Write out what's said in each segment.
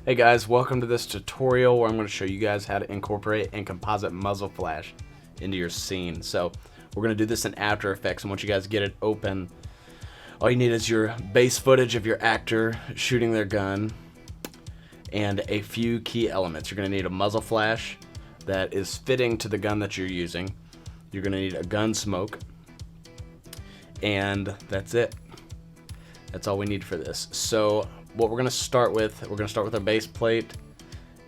Hey guys, welcome to this tutorial where I'm going to show you guys how to incorporate a composite muzzle flash into your scene. So we're going to do this in After Effects, and once you guys get it open, all you need is your base footage of your actor shooting their gun and a few key elements. You're going to need a muzzle flash that is fitting to the gun that you're using. You're going to need a gun smoke, and that's it. That's all we need for this. So what we're going to start with, our base plate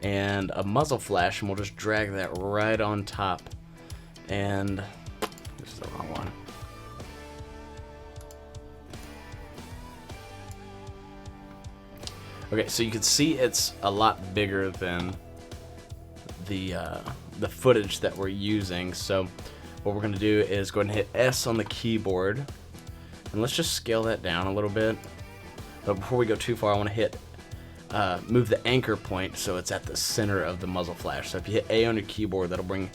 and a muzzle flash, and we'll just drag that right on top. And this is the wrong one. Okay, so you can see it's a lot bigger than the footage that we're using. So what we're going to do is go ahead and hit S on the keyboard, and let's just scale that down a little bit. But before we go too far, I want to hit move the anchor point so it's at the center of the muzzle flash. So if you hit A on your keyboard, that'll bring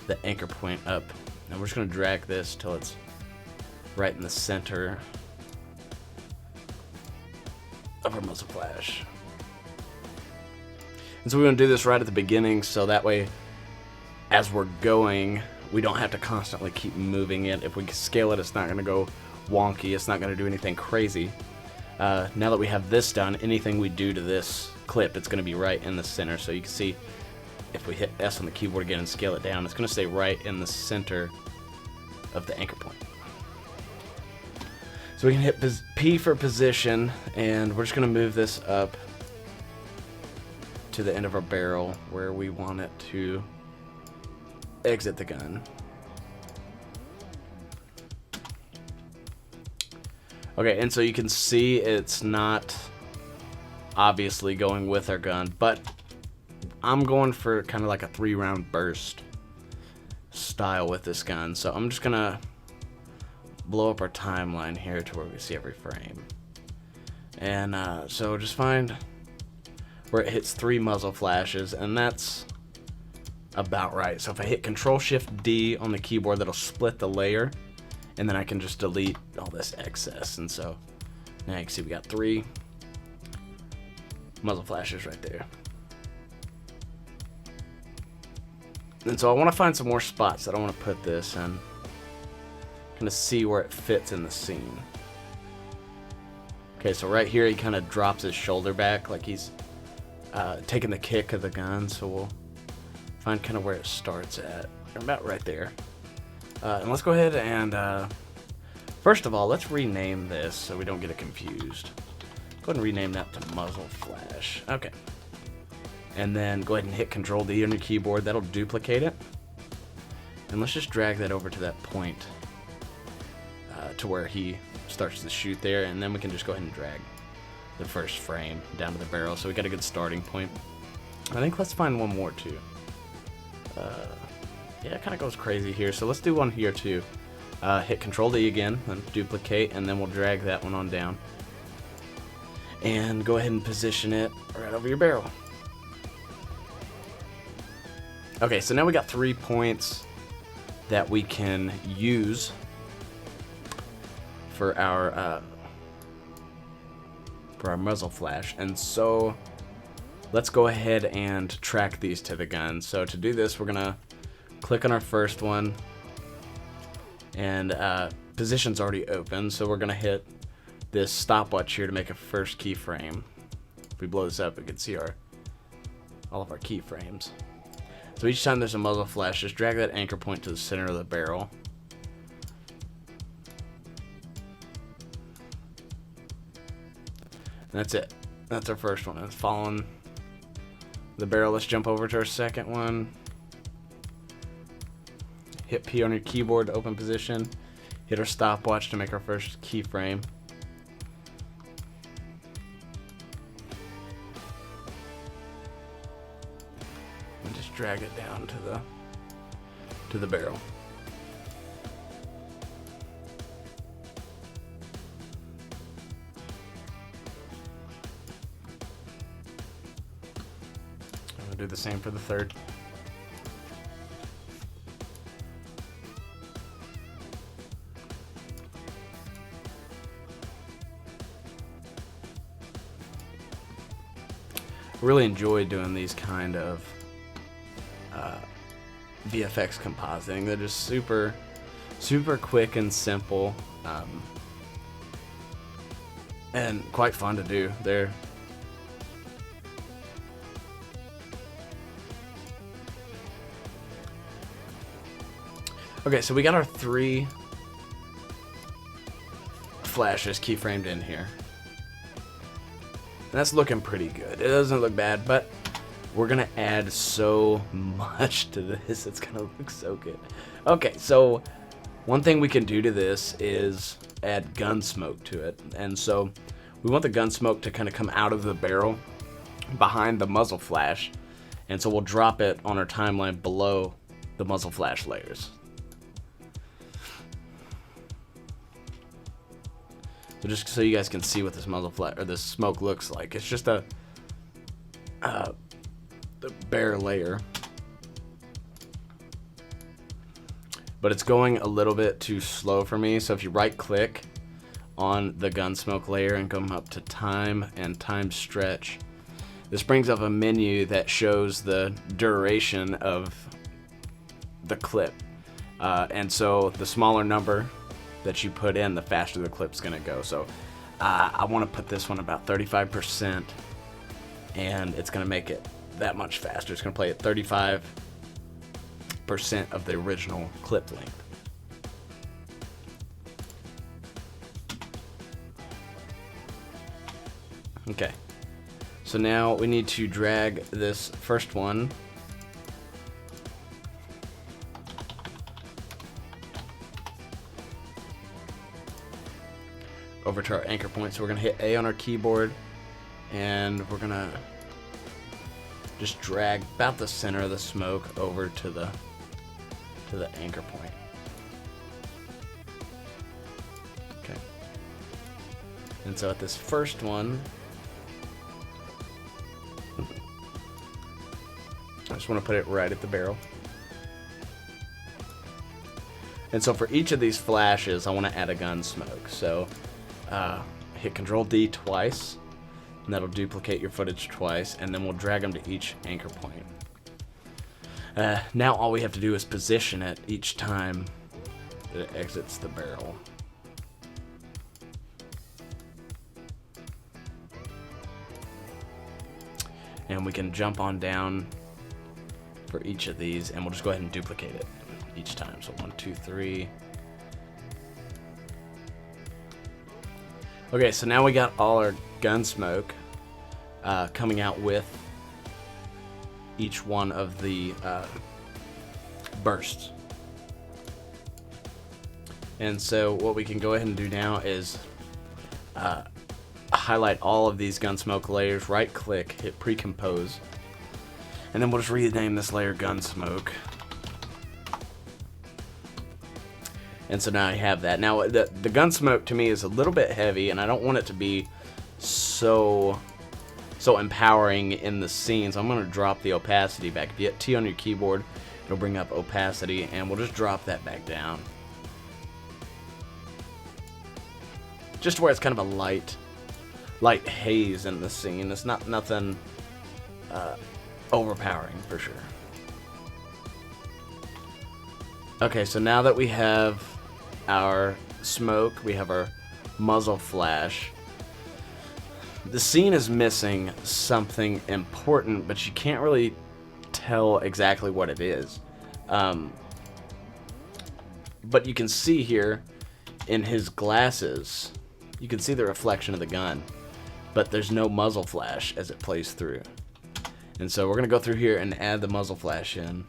the anchor point up. And we're just going to drag this till it's right in the center of our muzzle flash. And so we're going to do this right at the beginning, so that way as we're going, we don't have to constantly keep moving it. If we scale it, it's not going to go wonky. It's not going to do anything crazy. Now that we have this done, anything we do to this clip, it's going to be right in the center. So you can see if we hit S on the keyboard again and scale it down, it's going to stay right in the center of the anchor point. So we can hit P for position, and we're just going to move this up to the end of our barrel where we want it to exit the gun. Okay, and so you can see it's not obviously going with our gun, but I'm going for kind of like a 3-round burst style with this gun. So I'm just gonna blow up our timeline here to where we see every frame. And so just find where it hits 3 muzzle flashes, and that's about right. So if I hit Control-Shift-D on the keyboard, that'll split the layer, and then I can just delete all this excess. And so now you can see we got 3 muzzle flashes right there. And so I want to find some more spots that I want to put this in, kind of see where it fits in the scene. Okay, so right here he kind of drops his shoulder back like he's taking the kick of the gun. So we'll find kind of where it starts at, about right there. And let's go ahead and, first of all, let's rename this so we don't get it confused. Go ahead and rename that to Muzzle Flash. Okay. And then go ahead and hit Control-D on your keyboard. That'll duplicate it. And let's just drag that over to that point to where he starts to shoot there. And then we can just go ahead and drag the first frame down to the barrel. So we got a good starting point. I think let's find one more too. Yeah, it kind of goes crazy here, so let's do one here too. Hit Control-D again, and duplicate, and then we'll drag that one on down. And go ahead and position it right over your barrel. Okay, so now we got 3 points that we can use for our muzzle flash, and so let's go ahead and track these to the gun. So to do this, we're gonna click on our first one, and position's already open, so we're gonna hit this stopwatch here to make a first keyframe. If we blow this up, we can see all of our keyframes. So each time there's a muzzle flash, just drag that anchor point to the center of the barrel. And that's it. That's our first one. It's following the barrel. Let's jump over to our second one. Hit P on your keyboard to open position. Hit our stopwatch to make our first keyframe. And just drag it down to the barrel. I'm gonna do the same for the third. really enjoy doing these kind of VFX compositing. They're just super quick and simple, and quite fun to do. They're okay, so we got our 3 flashes keyframed in here. And that's looking pretty good. It doesn't look bad, but we're gonna add so much to this. It's gonna look so good. Okay, so one thing we can do to this is add gun smoke to it. And so we want the gun smoke to kind of come out of the barrel behind the muzzle flash. And so we'll drop it on our timeline below the muzzle flash layers. So just so you guys can see what this muzzle flash or this smoke looks like, it's just the bare layer, but it's going a little bit too slow for me. So if you right click on the gun smoke layer and come up to time and time stretch, this brings up a menu that shows the duration of the clip, and so the smaller number that you put in, the faster the clip's gonna go. So I want to put this one about 35%, and it's gonna make it that much faster. It's gonna play at 35% of the original clip length. Okay, so now we need to drag this first one over to our anchor point. So we're gonna hit A on our keyboard, and we're gonna just drag about the center of the smoke over to the anchor point. Okay. And so at this first one, I just want to put it right at the barrel. And so for each of these flashes, I want to add a gun smoke. So hit Control D twice, and that'll duplicate your footage twice, and then we'll drag them to each anchor point. Now all we have to do is position it each time that it exits the barrel. And we can jump on down for each of these, and we'll just go ahead and duplicate it each time. So 1, 2, 3. Okay, so now we got all our gun smoke coming out with each one of the bursts. And so what we can go ahead and do now is highlight all of these gun smoke layers, right click, hit pre-compose, and then we'll just rename this layer gun smoke. And so now I have that. Now the gun smoke to me is a little bit heavy, and I don't want it to be so empowering in the scene. So I'm going to drop the opacity back. If you hit T on your keyboard, it'll bring up opacity, and we'll just drop that back down, just where it's kind of a light haze in the scene. It's not nothing overpowering for sure. Okay, so now that we have our smoke, we have our muzzle flash, the scene is missing something important, but you can't really tell exactly what it is. But you can see here in his glasses, you can see the reflection of the gun, but there's no muzzle flash as it plays through. And so we're going to go through here and add the muzzle flash in.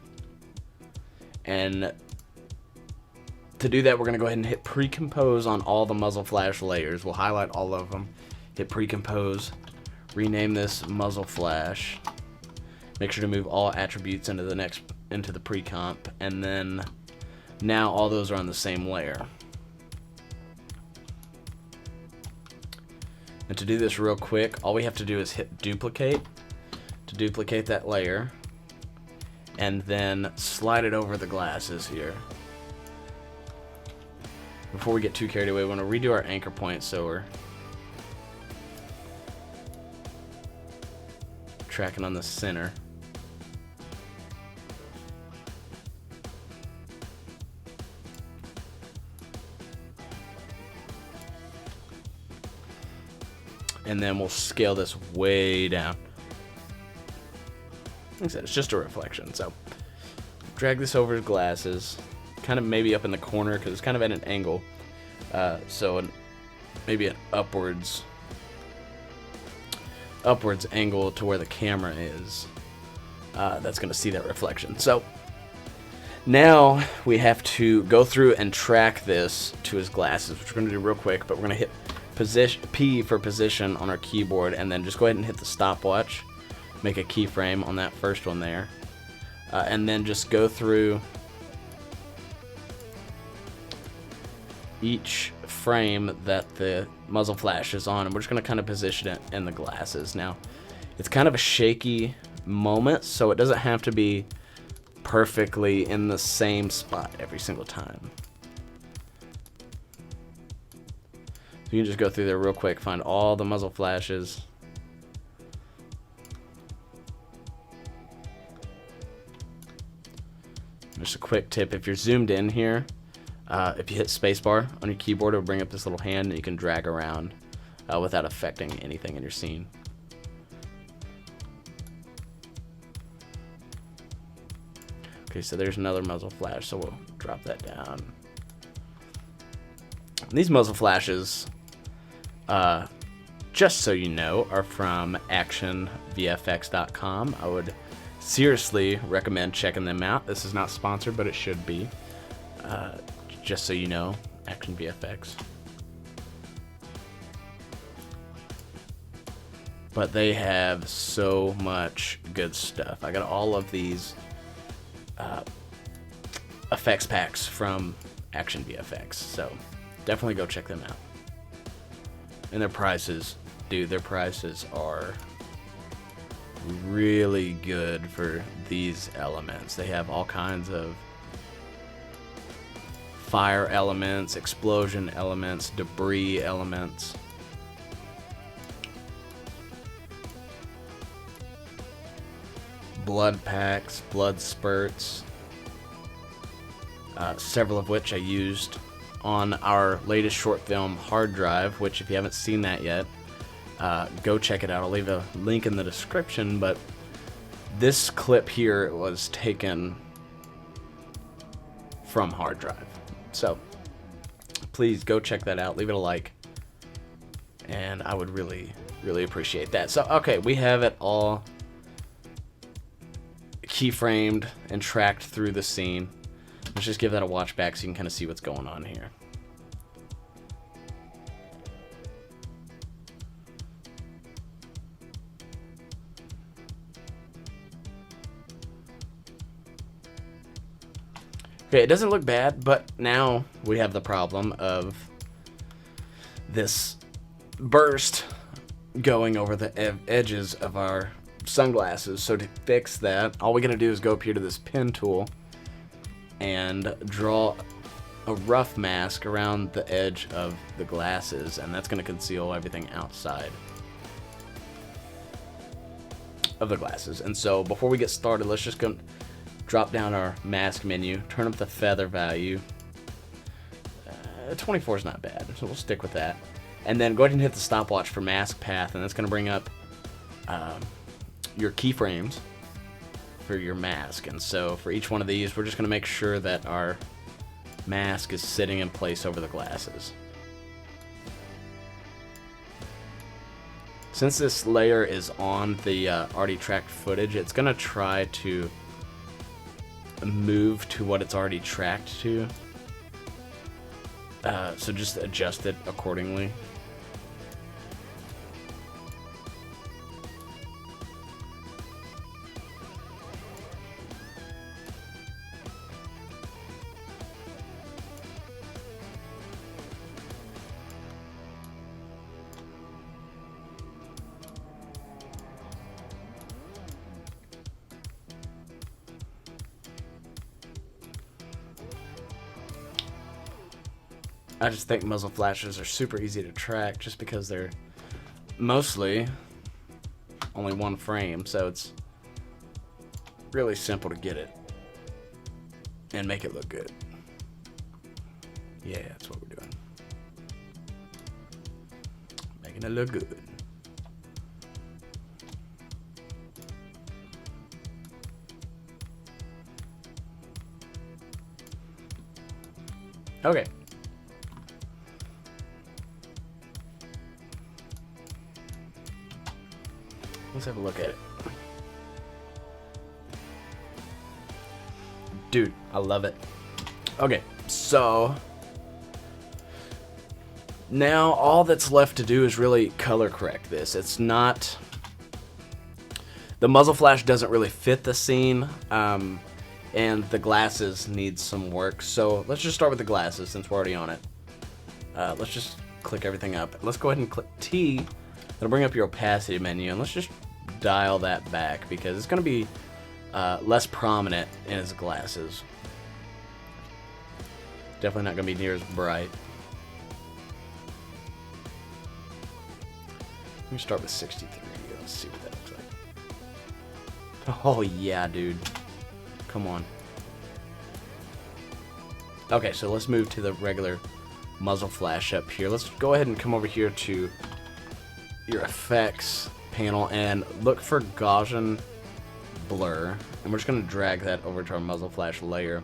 And to do that, we're going to go ahead and hit pre-compose on all the muzzle flash layers. We'll highlight all of them, hit pre-compose, rename this muzzle flash, make sure to move all attributes into the pre-comp, and then now all those are on the same layer. And to do this real quick, all we have to do is hit duplicate to duplicate that layer, and then slide it over the glasses here. Before we get too carried away, we want to redo our anchor point, so we're tracking on the center. And then we'll scale this way down. Like I said, it's just a reflection. So drag this over his glasses, kind of maybe up in the corner because it's kind of at an angle. Maybe an upwards angle to where the camera is. That's going to see that reflection. So now we have to go through and track this to his glasses, which we're going to do real quick, but we're going to hit P for position on our keyboard, and then just go ahead and hit the stopwatch, make a keyframe on that first one there, and then just go through each frame that the muzzle flash is on, and we're just going to kind of position it in the glasses. Now, it's kind of a shaky moment, so it doesn't have to be perfectly in the same spot every single time. You can just go through there real quick, find all the muzzle flashes. Just a quick tip, if you're zoomed in here, if you hit spacebar on your keyboard, it'll bring up this little hand and you can drag around without affecting anything in your scene. Okay, so there's another muzzle flash, so we'll drop that down. These muzzle flashes, just so you know, are from actionvfx.com. I would seriously recommend checking them out. This is not sponsored, but it should be. Just so you know, Action VFX. But they have so much good stuff. I got all of these effects packs from Action VFX, so definitely go check them out. And their prices, dude, their prices are really good for these elements. They have all kinds of fire elements, explosion elements, debris elements. Blood packs, blood spurts, several of which I used on our latest short film hard drive, which if you haven't seen that yet, go check it out. I'll leave a link in the description, but this clip here was taken from hard drive. So please go check that out, leave it a like, and I would really, really appreciate that. So, okay, we have it all keyframed and tracked through the scene. Let's just give that a watch back so you can kind of see what's going on here. Okay, it doesn't look bad, but now we have the problem of this burst going over the edges of our sunglasses. So to fix that, all we gotta do is go up here to this pen tool and draw a rough mask around the edge of the glasses, and that's gonna conceal everything outside of the glasses. And so before we get started, let's just go drop down our mask menu, turn up the feather value. 24 is not bad, so we'll stick with that. And then go ahead and hit the stopwatch for mask path, and that's going to bring up your keyframes for your mask. And so for each one of these, we're just going to make sure that our mask is sitting in place over the glasses. Since this layer is on the already tracked footage, it's going to try to move to what it's already tracked to. So just adjust it accordingly. I just think muzzle flashes are super easy to track just because they're mostly only one frame, so it's really simple to get it and make it look good. Yeah, that's what we're doing. Making it look good. Okay. Let's have a look at it. Dude, I love it. Okay, so now all that's left to do is really color correct this. It's not... The muzzle flash doesn't really fit the scene, and the glasses need some work. So let's just start with the glasses since we're already on it. Let's just click everything up. Let's go ahead and click T. It'll bring up your opacity menu, and let's just dial that back because it's going to be less prominent in his glasses. Definitely not going to be near as bright. Let me start with 63. Let's see what that looks like. Oh yeah, dude. Come on. Okay, so let's move to the regular muzzle flash up here. Let's go ahead and come over here to your effects panel and look for Gaussian blur, and we're just going to drag that over to our muzzle flash layer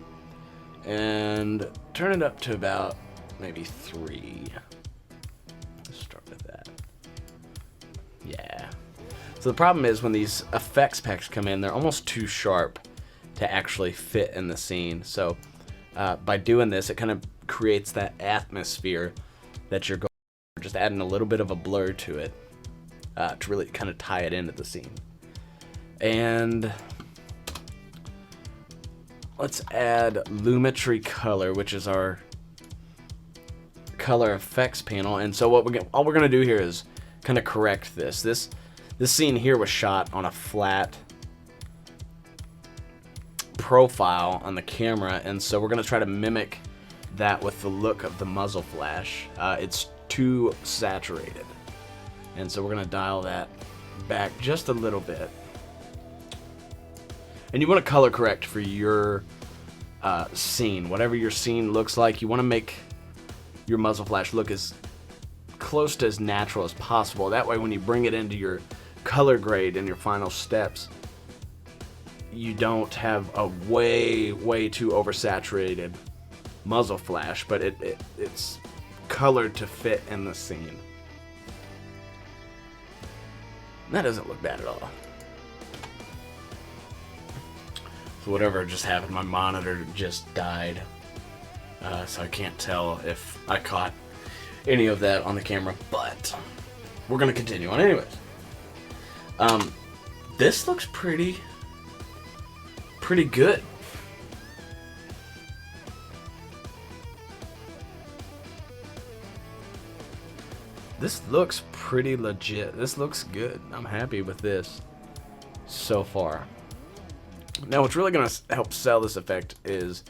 and turn it up to about maybe 3. Let's start with that. Yeah. So the problem is when these effects packs come in, they're almost too sharp to actually fit in the scene. So by doing this, it kind of creates that atmosphere that you're going for, just adding a little bit of a blur to it to really kind of tie it into the scene. And let's add Lumetri Color, which is our color effects panel. And so all we're gonna do here is kind of correct this. This scene here was shot on a flat profile on the camera, and so we're gonna try to mimic that with the look of the muzzle flash. It's too saturated, and so we're gonna dial that back just a little bit. And you want to color correct for your scene. Whatever your scene looks like, you want to make your muzzle flash look as close to as natural as possible. That way when you bring it into your color grade and your final steps, you don't have a way too oversaturated muzzle flash, but it's colored to fit in the scene. That doesn't look bad at all. So whatever just happened, my monitor just died, so I can't tell if I caught any of that on the camera, but we're gonna continue on anyways. This looks pretty good. This looks pretty legit. This looks good. I'm happy with this so far. Now what's really going to help sell this effect is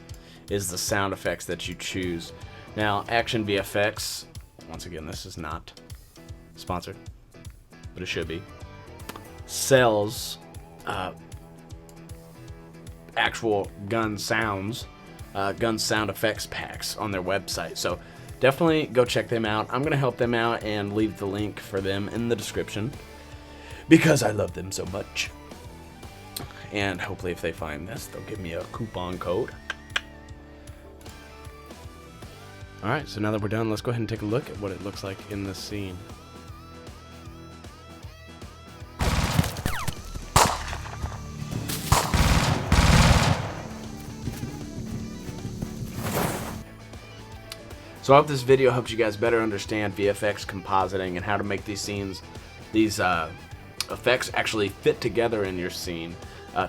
the sound effects that you choose. Now Action VFX, once again this is not sponsored, but it should be, sells actual gun sound effects packs on their website. So definitely go check them out. I'm going to help them out and leave the link for them in the description because I love them so much. And hopefully if they find this, they'll give me a coupon code. Alright, so now that we're done, let's go ahead and take a look at what it looks like in this scene. So I hope this video helped you guys better understand VFX compositing and how to make these scenes, these effects actually fit together in your scene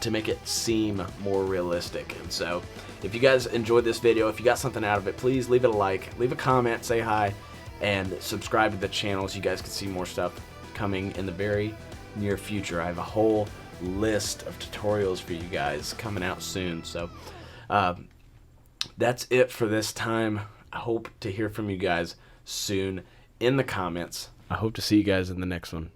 to make it seem more realistic. And so if you guys enjoyed this video, if you got something out of it, please leave it a like, leave a comment, say hi, and subscribe to the channel so you guys can see more stuff coming in the very near future. I have a whole list of tutorials for you guys coming out soon. So that's it for this time. I hope to hear from you guys soon in the comments. I hope to see you guys in the next one.